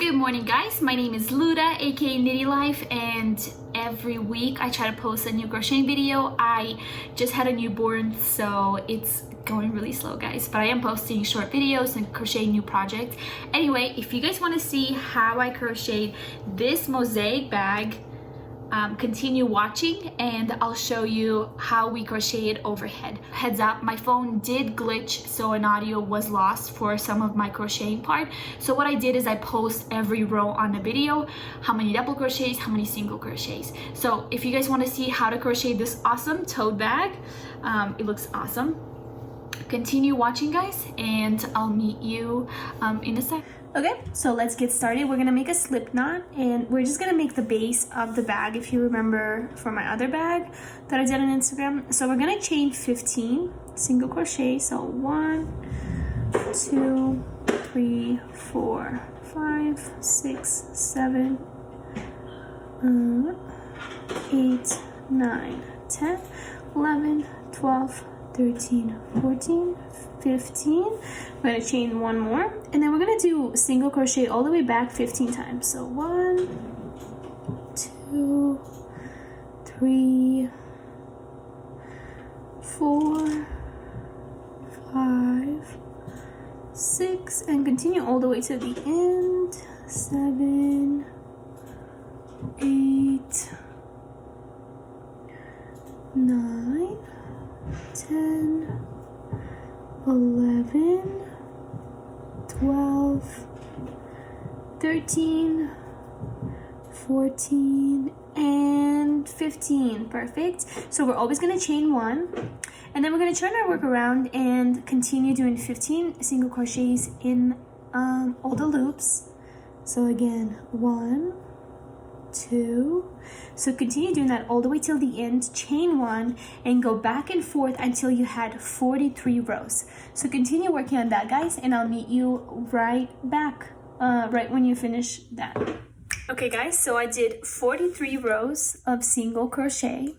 Good morning guys, my name is Luda aka Nitty Life, and every week I try to post a new crocheting video. I just had a newborn, so it's going really slow guys, but I am posting short videos and crocheting new projects. Anyway, if you guys want to see how I crocheted this mosaic bag, continue watching and I'll show you how we crocheted overhead. Heads up, my phone did glitch, so an audio was lost for some of my crocheting part. So what I did is I post every row on the video, how many double crochets, how many single crochets. So if you guys want to see how to crochet this awesome tote bag, it looks awesome. Continue watching guys, and I'll meet you in a sec. Okay, so let's get started. We're gonna make a slip knot, and we're just gonna make the base of the bag, if you remember from my other bag that I did on Instagram. So we're gonna chain 15 single crochet. So 1, 2, 3, 4, 5, 6, 7, 8, 9, 10, 11, 12, 13, 14, 15. We're gonna chain one more, and then we're gonna do single crochet all the way back 15 times. So 1, 2, 3, 4, 5, 6, and continue all the way to the end. 7, 8, 9, 10, 11, 12, 13, 14, and 15. Perfect. So we're always going to chain one, and then we're going to turn our work around and continue doing 15 single crochets in all the loops. So again, 1, 2, so continue doing that all the way till the end, chain one, and go back and forth until you had 43 rows. So continue working on that guys, and I'll meet you right back right when you finish that. Okay guys, so I did 43 rows of single crochet,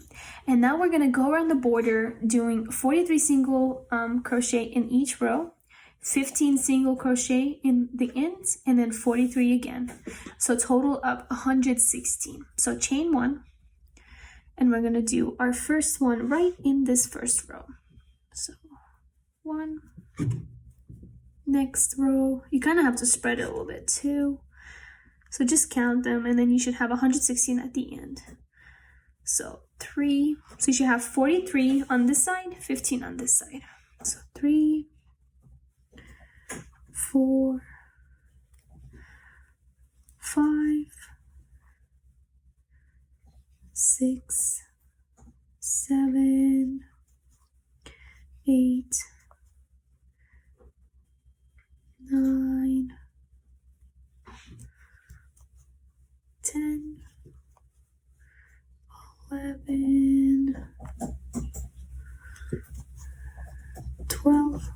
and now we're gonna go around the border doing 43 single crochet in each row, 15 single crochet in the ends, and then 43 again. So total up 116. So chain one, and we're gonna do our first one right in this first row. So 1, next row, you kind of have to spread it a little bit too. So just count them, and then you should have 116 at the end. So 3, so you should have 43 on this side, 15 on this side. So 3, 4, 5, 6, 7, 8, 9, 10, 11, 12,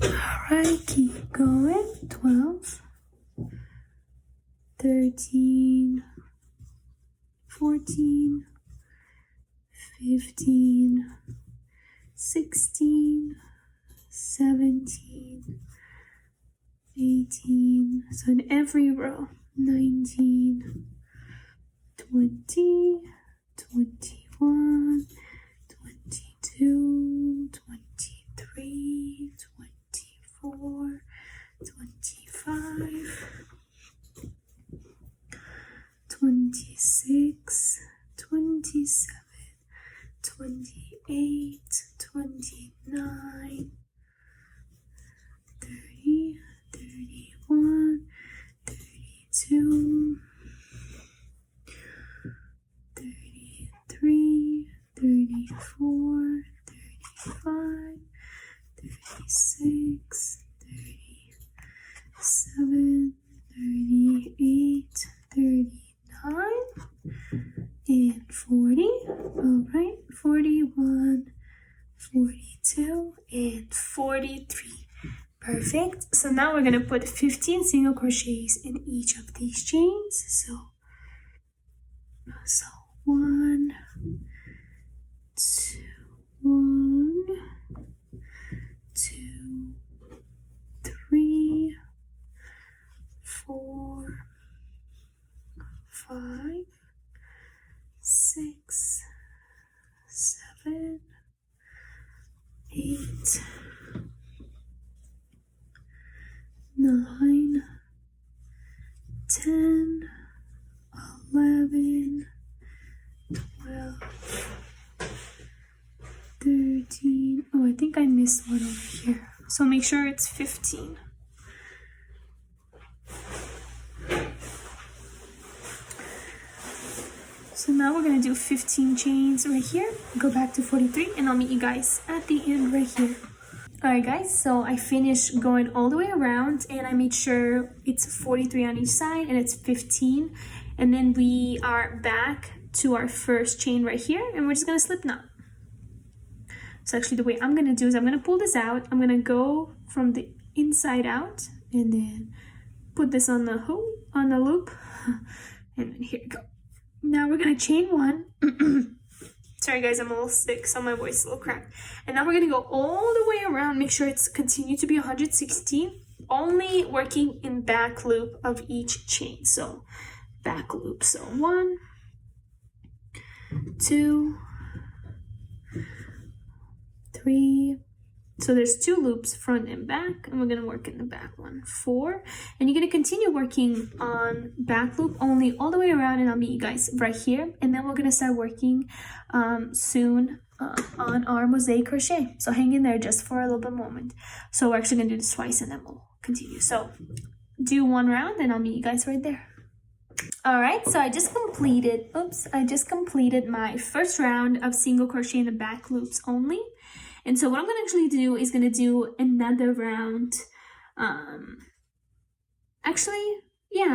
'Alright, keep going. 12, 13, 14, 15, 16, 17, 18, so in every row, 19, 20, 21, 22, 23, 24, 25, 26, 27, 28, 29, 30, 31, 32, 33, 34, 35, 36, 37, 38, 39, and 40. Alright, 41, 42, and 43. Perfect. So now we're going to put 15 single crochets in each of these chains. So 1, 2, 1, 2, 3, 4, 5, 6, 7, 8, 9, 10, 11, 12, 13. Oh, I think I missed one over here. So make sure it's 15. So now we're gonna do 15 chains right here, go back to 43, and I'll meet you guys at the end right here. Alright guys, so I finished going all the way around and I made sure it's 43 on each side and it's 15. And then we are back to our first chain right here and we're just gonna slip knot. So actually the way I'm gonna do is I'm gonna pull this out, I'm gonna go from the inside out and then put this on the hook, on the loop, and then here we go. Now we're gonna chain one. Sorry guys, I'm a little sick, so my voice is a little cracked. And now we're gonna go all the way around, make sure it's continue to be 116, only working in back loop of each chain. So back loop, so 1, 2, 3, so there's 2 loops, front and back, and we're gonna work in the back one, 4, and you're gonna continue working on back loop only all the way around, and I'll meet you guys right here, and then we're gonna start working soon on our mosaic crochet. So hang in there just for a little bit moment. So we're actually gonna do this twice and then we'll continue. So do 1 round and I'll meet you guys right there. All right, so I just completed my first round of single crochet in the back loops only. And so what I'm gonna actually do is gonna do another round.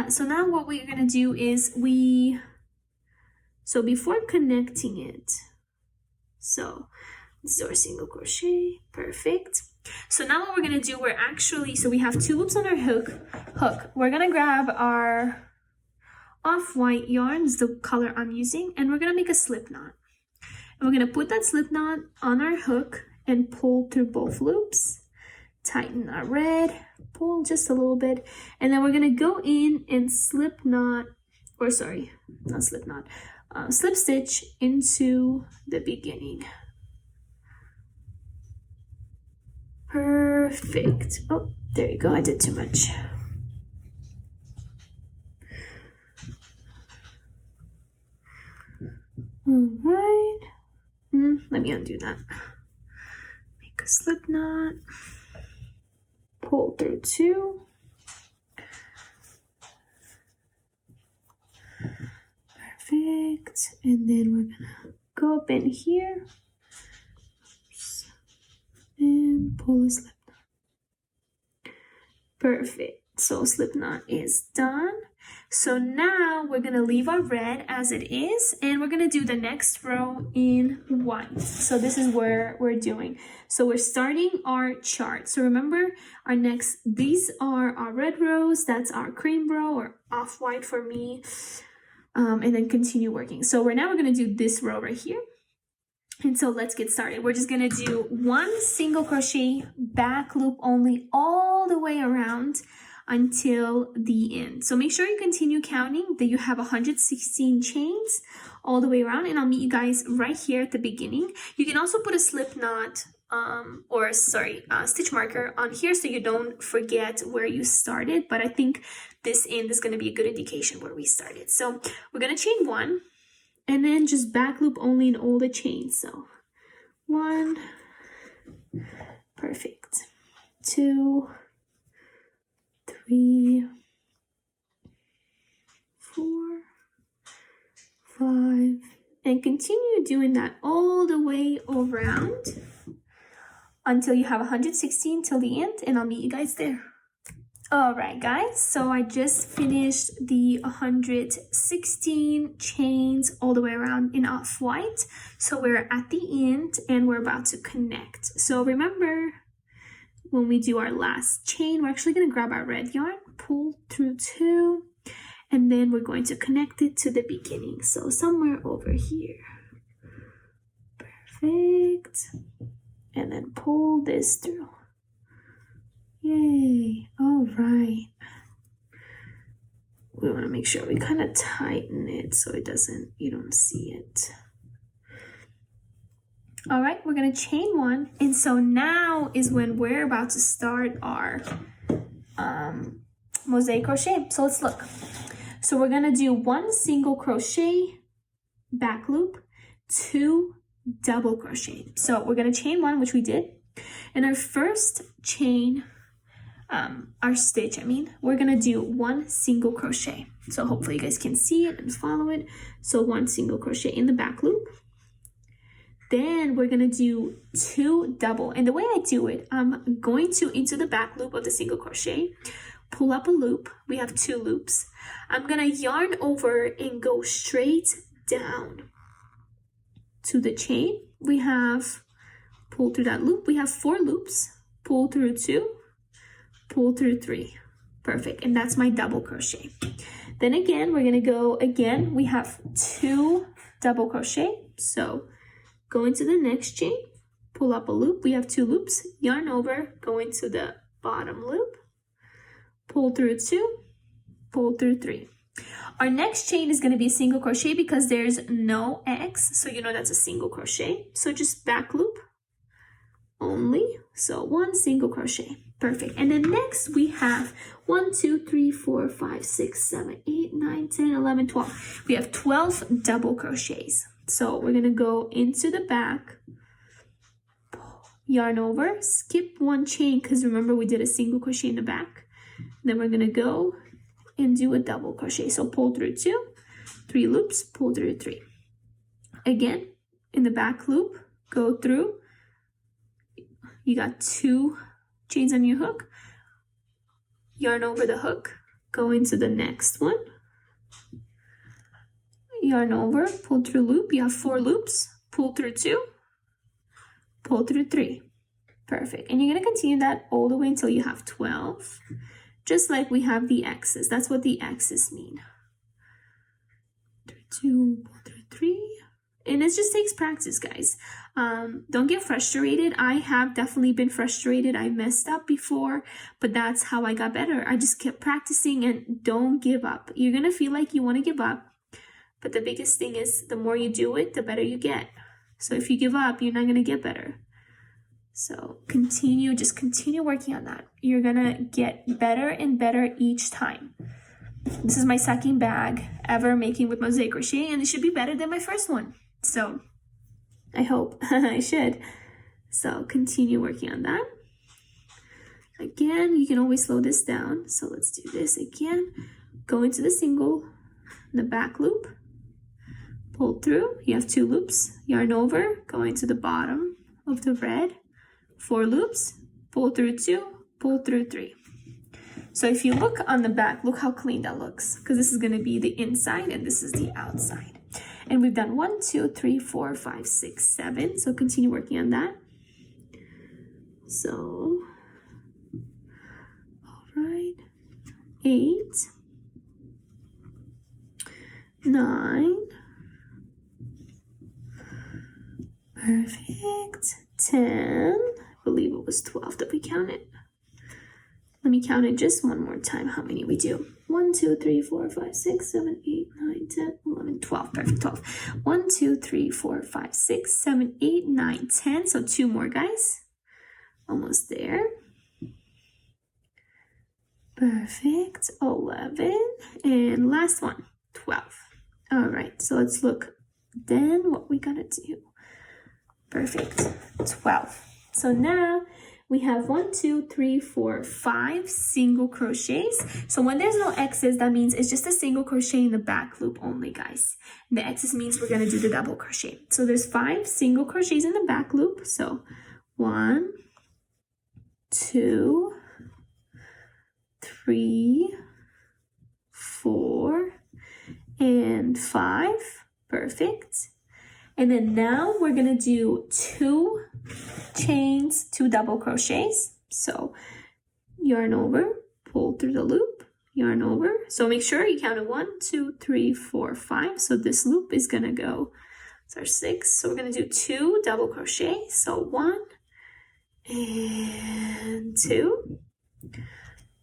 So now what we're gonna do is so before connecting it, so let's do our single crochet, perfect. So now what we're gonna do, so we have 2 loops on our hook. We're gonna grab our off-white yarn, is the color I'm using, and we're gonna make a slip knot. And we're gonna put that slip knot on our hook and pull through both loops, tighten our red, pull just a little bit, and then we're gonna go in and slip stitch into the beginning. Perfect. Oh, there you go, I did too much. All right, let me undo that. Make a slip knot, pull through 2, perfect, and then we're gonna go up in here and pull a slip knot. Perfect, so slip knot is done. So now we're gonna leave our red as it is and we're gonna do the next row in white. So this is where we're doing. So we're starting our chart. So remember these are our red rows, that's our cream row or off-white for me, and then continue working. So we're gonna do this row right here. And so let's get started. We're just gonna do 1 single crochet back loop only all the way around until the end. So make sure you continue counting that you have 116 chains all the way around, and I'll meet you guys right here at the beginning. You can also put a slip knot stitch marker on here so you don't forget where you started, but I think this end is going to be a good indication where we started. So we're going to chain 1 and then just back loop only in all the chains. So 1, perfect, 2, 3, 4, 5, and continue doing that all the way around until you have 116 till the end, and I'll meet you guys there. All right, guys, so I just finished the 116 chains all the way around in off-white. So we're at the end and we're about to connect. So remember, when we do our last chain, we're actually going to grab our red yarn, pull through 2, and then we're going to connect it to the beginning. So somewhere over here. Perfect. And then pull this through. Yay. All right. We want to make sure we kind of tighten it so it doesn't, you don't see it. All right, we're gonna chain one. And so now is when we're about to start our mosaic crochet. So let's look. So we're gonna do 1 single crochet, back loop, 2 double crochet. So we're gonna chain 1, which we did. And our first chain, our stitch, we're gonna do 1 single crochet. So hopefully you guys can see it and follow it. So 1 single crochet in the back loop. Then we're gonna do 2 double. And the way I do it, I'm going to into the back loop of the single crochet, pull up a loop. We have 2 loops. I'm gonna yarn over and go straight down to the chain. We have pull through that loop. We have 4 loops, pull through 2, pull through 3. Perfect. And that's my double crochet. Then again, we're gonna go again. We have 2 double crochet. So go into the next chain, pull up a loop. We have 2 loops, yarn over, go into the bottom loop, pull through 2, pull through 3. Our next chain is going to be a single crochet because there's no X, so you know that's a single crochet. So just back loop only. So 1 single crochet. Perfect. And then next we have 1, 2, 3, 4, 5, 6, 7, 8, 9, 10, 11, 12. We have 12 double crochets. So we're going to go into the back, yarn over, skip 1 chain because remember we did a single crochet in the back. Then we're going to go and do a double crochet. So pull through 2, 3 loops, pull through 3. Again, in the back loop, go through. You got 2 chains on your hook, yarn over the hook, go into the next one, yarn over, pull through loop. You have 4 loops, pull through 2, pull through 3. Perfect. And you're going to continue that all the way until you have 12, just like we have the X's. That's what the X's mean. Through 2, pull through 3. And it just takes practice, guys. Don't get frustrated. I have definitely been frustrated. I messed up before, but that's how I got better. I just kept practicing and don't give up. You're going to feel like you want to give up, but the biggest thing is the more you do it, the better you get. So if you give up, you're not going to get better. So just continue working on that. You're going to get better and better each time. This is my second bag ever making with Mosaic Crochet, and it should be better than my first one. So I hope I should. So continue working on that. Again, you can always slow this down. So let's do this again. Go into the single, the back loop, pull through. You have 2 loops, yarn over, go into the bottom of the red, 4 loops, pull through 2, pull through 3. So if you look on the back, look how clean that looks, because this is going to be the inside and this is the outside. And we've done 1, 2, 3, 4, 5, 6, 7. So continue working on that. So, all right, 8, 9, perfect, 10, I believe it was 12 that we counted. Let me count it just one more time how many we do. 1, 2, 3, 4, 5, 6, 7, 8, 9, 10, 11, 12. Perfect, 12. 1, 2, 3, 4, 5, 6, 7, 8, 9, 10. So 2 more, guys. Almost there. Perfect, 11. And last one, 12. All right, so let's look then what we gotta do. Perfect, 12. So now we have 1, 2, 3, 4, 5 single crochets. So when there's no X's, that means it's just a single crochet in the back loop only, guys. And the X's means we're gonna do the double crochet. So there's 5 single crochets in the back loop. So 1, 2, 3, 4, and 5. Perfect. And then now we're gonna do 2 chains, 2 double crochets. So yarn over, pull through the loop, yarn over. So make sure you count it 1, 2, 3, 4, 5. So this loop is gonna go, it's our 6. So we're gonna do 2 double crochet. So 1 and 2,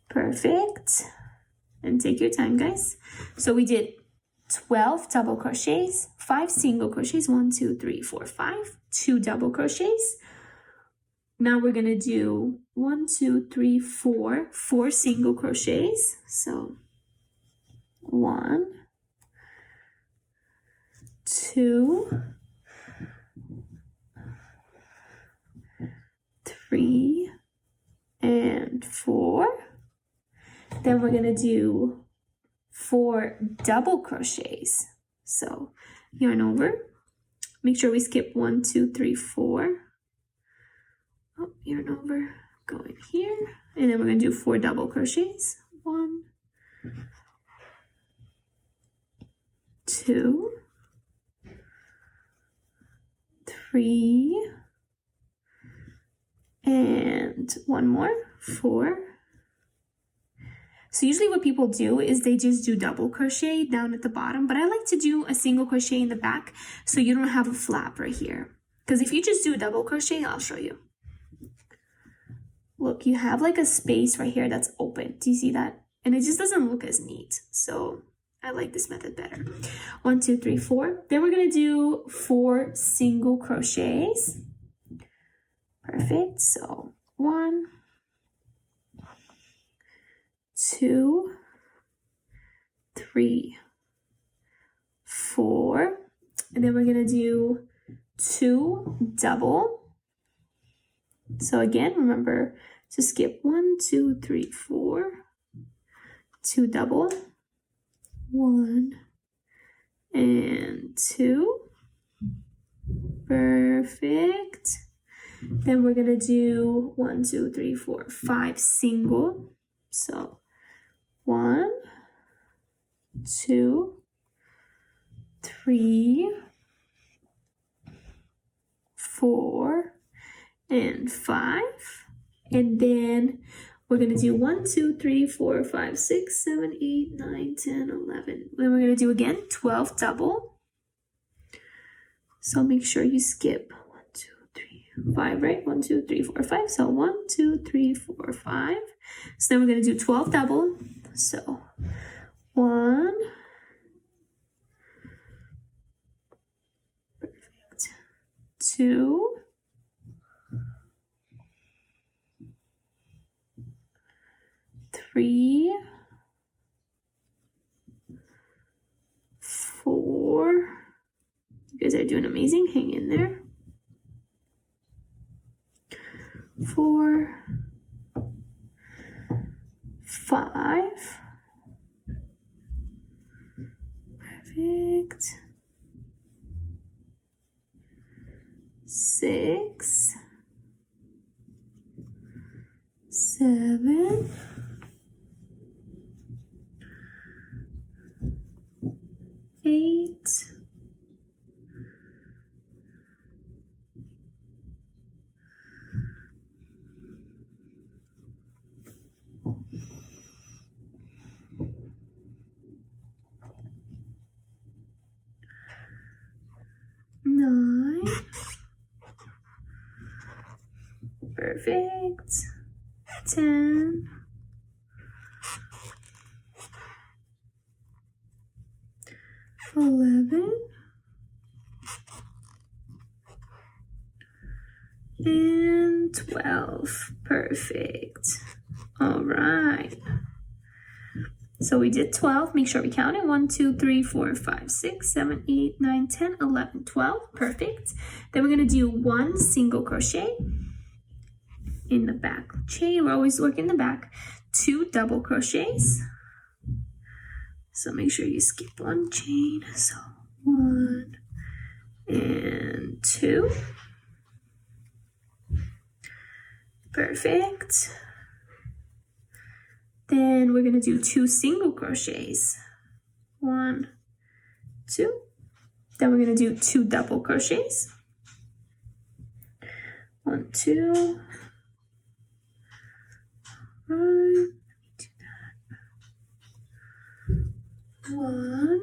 Perfect. And take your time, guys. So we did 12 double crochets, 5 single crochets, 1, 2, 3, 4, 5, 2 double crochets. Now we're gonna do 1, 2, 3, 4, 4 single crochets. So 1, 2, 3, and 4. Then we're gonna do 4 double crochets. So yarn over. Make sure we skip 1, 2, 3, 4. Oh, yarn over, go in here, and then we're gonna do 4 double crochets. 1, 2, 3, and one more, 4. So usually what people do is they just do double crochet down at the bottom, but I like to do a single crochet in the back so you don't have a flap right here. Because if you just do a double crochet, I'll show you. Look, you have like a space right here that's open. Do you see that? And it just doesn't look as neat. So I like this method better. 1, 2, 3, 4. Then we're gonna do 4 single crochets. Perfect. So 1, 2, 3, 4. And then we're gonna do 2 double. So again, remember to skip 1, 2, 3, 4, 2 double, 1 and 2. Perfect. Then we're gonna do 1, 2, 3, 4, 5 single. So 1, 2, 3, 4, and 5. And then we're gonna do 1, 2, 3, 4, 5, 6, 7, 8, 9, 10, 11. Then we're gonna do again 12 double. So make sure you skip 1, 2, 3, 5, right? 1, 2, 3, 4, 5. So 1, 2, 3, 4, 5. So then we're gonna do 12 double. So 1, perfect, 2, 3, 4. You guys are doing amazing. Hang in there. 4, 5. Perfect. 6, 7, 8, 9. Perfect. 10. 11. And 12. Perfect. All right. So we did 12. Make sure we count it. 1, 2, 3, 4, 5, 6, 7, 8, 9, 10, 11, 12. Perfect. Then we're going to do 1 single crochet in the back chain. We're always working the back. 2 double crochets. So make sure you skip 1 chain. So 1 and 2. Perfect. Then we're going to do 2 single crochets. 1, 2. Then we're going to do 2 double crochets. 1, 2. Right. Do that. 1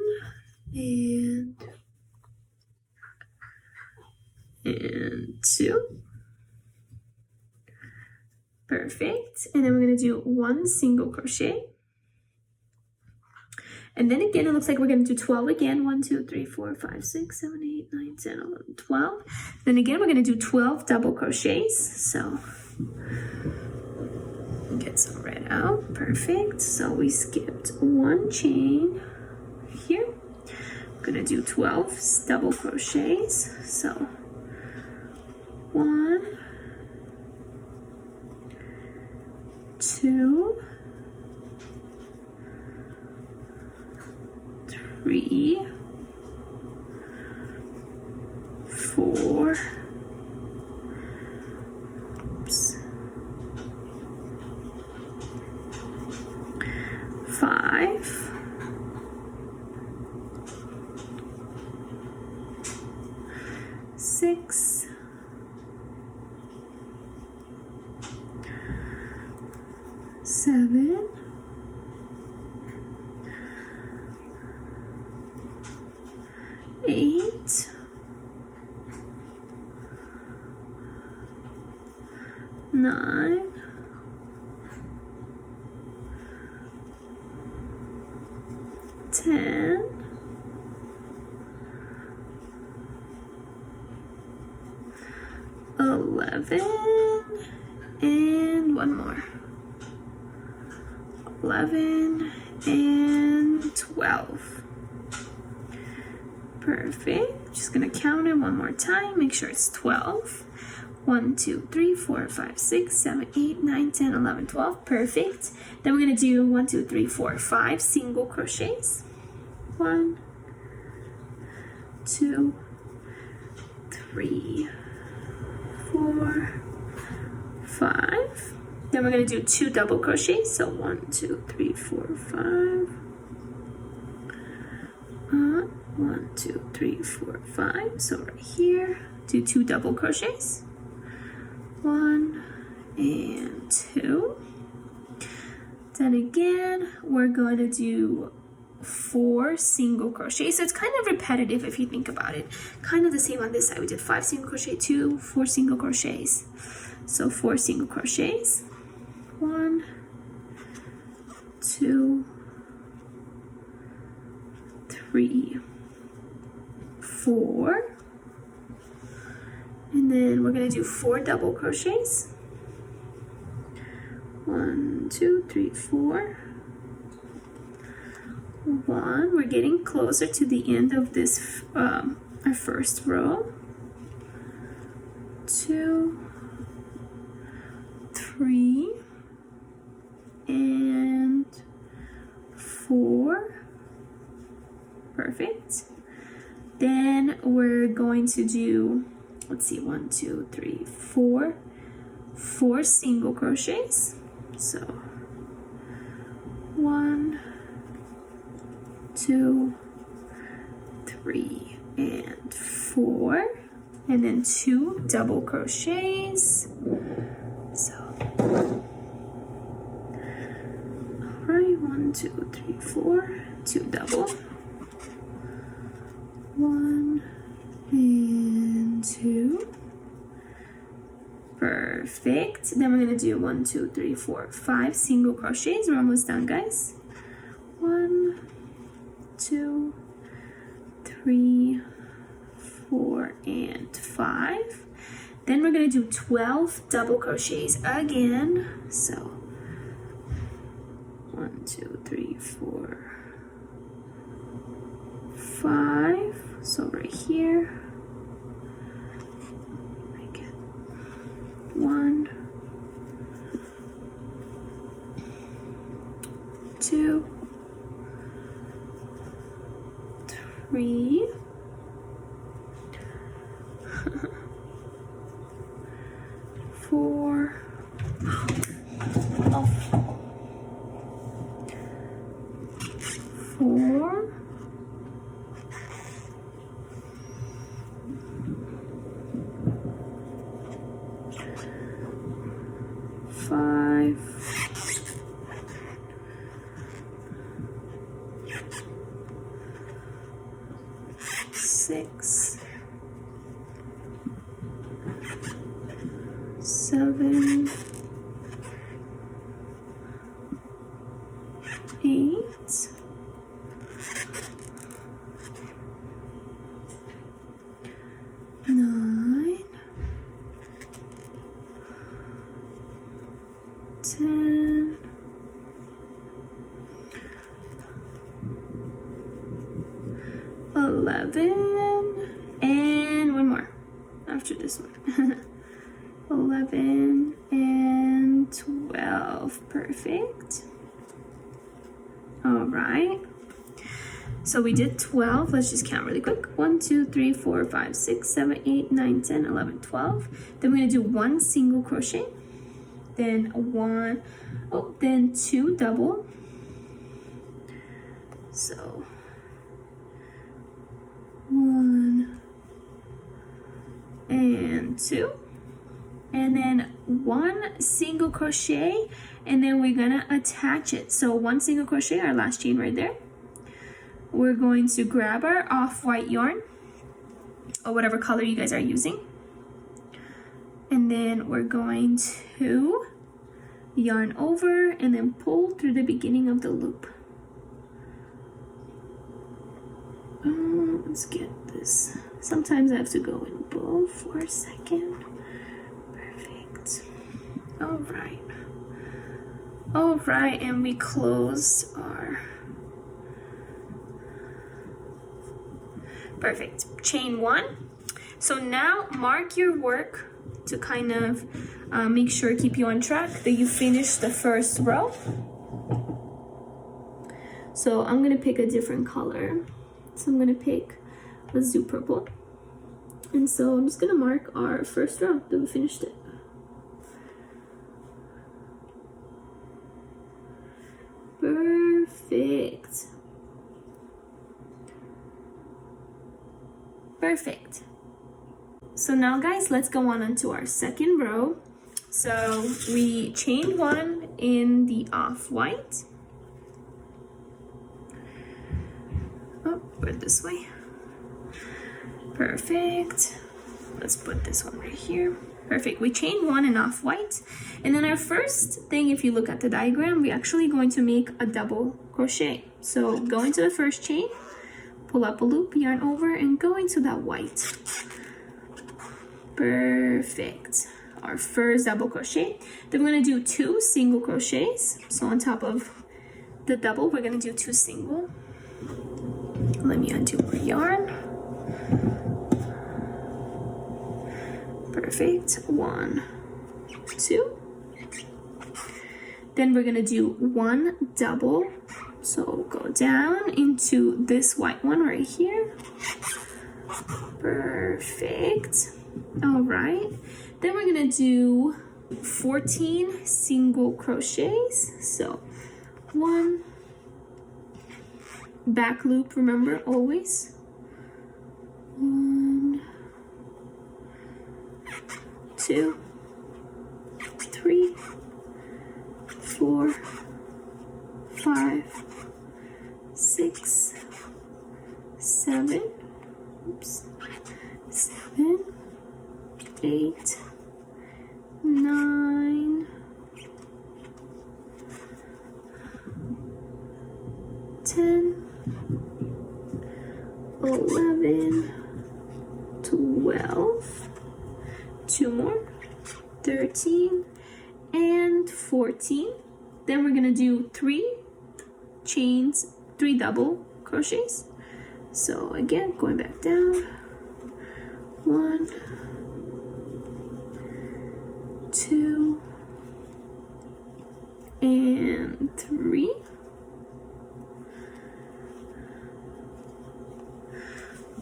and 2. Perfect. And then we're going to do 1 single crochet. And then again, it looks like we're going to do 12 again. 1, 2, 3, 4, 5, 6, 7, 8, 9, 10, 11, 12. Then again, we're going to do 12 double crochets. So get some red out. Perfect. So we skipped 1 chain here. I'm going to do 12 double crochets. So 1, 2, 3, 4, oops, 5, 6, 7, 8, 9, 10, 11, and one more. 11 and 12. Perfect. Just gonna count it one more time. Make sure it's 12. 1, 2, 3, 4, 5, 6, 7, 8, 9, 10, 11, 12. Perfect. Then we're gonna do 1, 2, 3, 4, 5 single crochets. 1, 2, 3, 4, 5. Then we're gonna do 2 double crochets. So 1, 2, 3, 4, 5. 1, 2, 3, 4, 5. So right here, do 2 double crochets. 1 and 2. Then again, we're going to do 4 single crochets. So it's kind of repetitive if you think about it. Kind of the same on this side. We did 5 single crochet, 2, 4 single crochets. So 4 single crochets. 1, 2, 3, 4. And then we're going to do 4 double crochets. 1, 2, 3, 4. 1. We're getting closer to the end of this our first row. 2, 3, and 4. Perfect. Then we're going to do, let's see, 1, 2, 3, 4. 4 single crochets. So 1, 2, 3, and 4. And then 2 double crochets. So, alright, 1, 2, 3, 4, 2 double. 1 and 2. Perfect. Then we're going to do 1, 2, 3, 4, 5 single crochets. We're almost done, guys. 1, 2, 3, 4, and 5. Then we're going to do 12 double crochets again. So 1, 2, 3, 4, 5. So right here, make it 1, 2, 3, 4, 4, 5, 6, 7, 8, 9, 10, 11, and one more after this one. 11 and 12. Perfect. All right. So we did 12. Let's just count really quick. 1, 2, 3, 4, 5, 6, 7, 8, 9, 10, 11, 12. Then we're going to do one single crochet. Then then 2 double. So 1 and 2. And then one single crochet, and then we're gonna attach it. So one single crochet, our last chain right there. We're going to grab our off-white yarn, or whatever color you guys are using. And then we're going to yarn over and then pull through the beginning of the loop. Let's get this. Sometimes I have to go in both for a second. Perfect. All right, and we close our perfect chain 1. So now mark your work to kind of make sure, keep you on track that you finish the first row. So I'm gonna pick a different color. So I'm gonna pick, let's do purple. And so I'm just gonna mark our first row that we finished it. Perfect. Perfect. So now guys, let's go on into our second row. So we chain 1 in the off-white. Oh, put it this way. Perfect. Let's put this one right here. Perfect. We chain 1 in off-white. And then our first thing, if you look at the diagram, we're actually going to make a double crochet. So go into the first chain, pull up a loop, yarn over, and go into that white. Perfect. Our first double crochet. Then we're going to do 2 single crochets. So on top of the double, we're going to do 2 single. Let me undo my yarn. Perfect. 1, 2. Then we're gonna do 1 double. So go down into this white one right here. Perfect. All right. Then we're gonna do 14 single crochets. So 1, back loop, remember, always. 1, 2, 3, 4, 5, 6, 7, 7, 8, 9, 10, 11, 12, 2 more, 13, and 14. Then we're gonna do 3 chains, 3 double crochets. So again, going back down, 1, 2, and 3.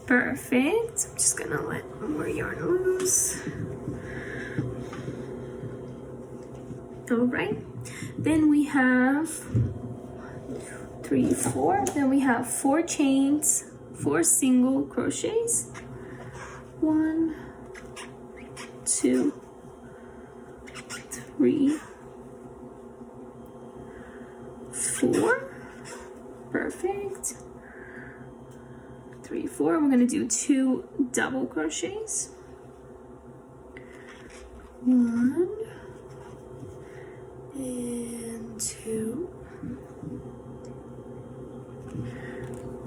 Perfect. I'm just gonna let more yarn loose. All right. Then we have 3, 4. Then we have 4 chains, 4 single crochets. 1, 2, 3, 4. Perfect. 3, 4. We're gonna do 2 double crochets. 1 and 2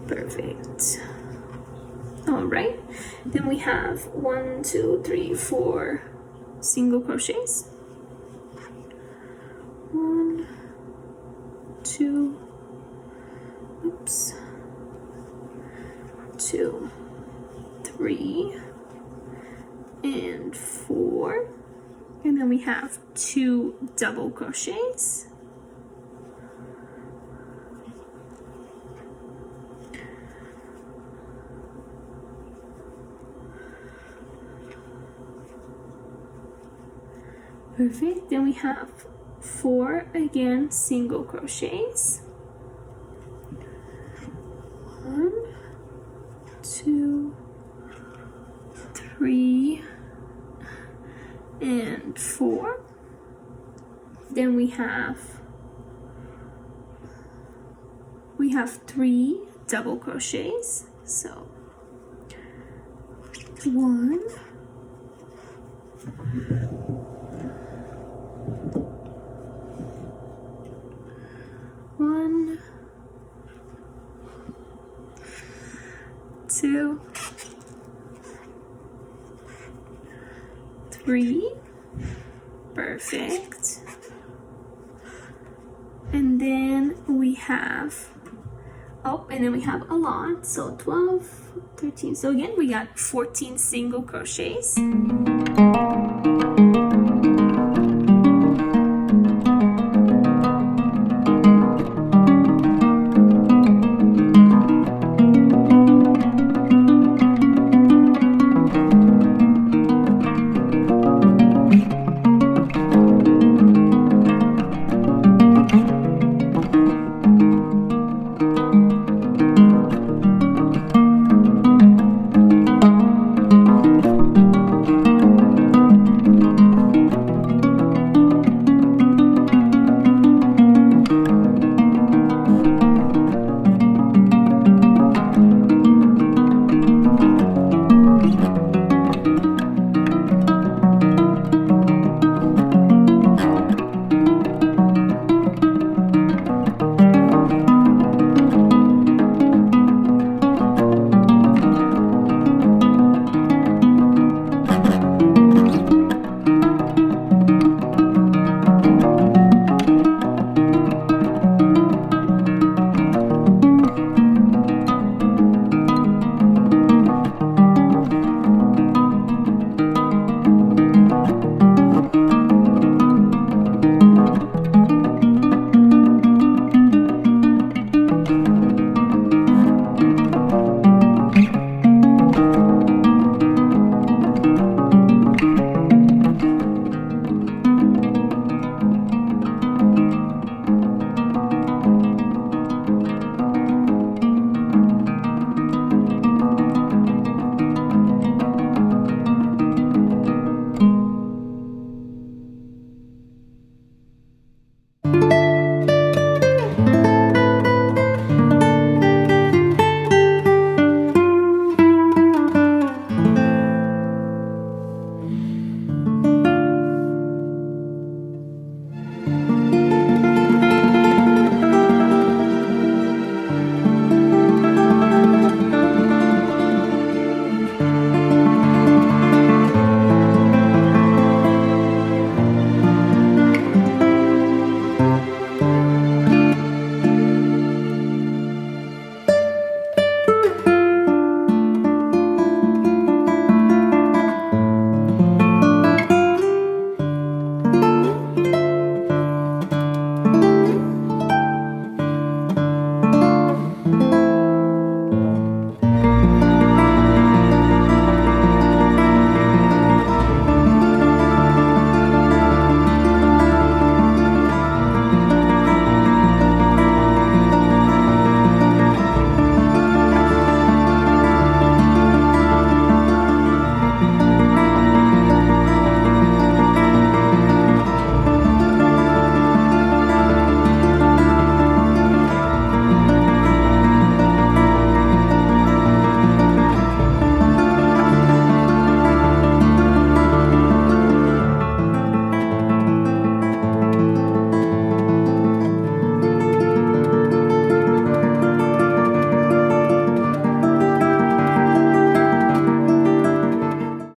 Perfect. All right, then we have 1, 2, 3, 4 single crochets. 1, 2, oops, 2, 3, and 4, and then we have 2 double crochets. Perfect. Then we have 4 again single crochets. 1, 2, 3, and 4. Then we have 3 double crochets. So 1, 1, 2, 3, perfect. And then we have, and then we have a lot, so 12, 13. So again, we got 14 single crochets.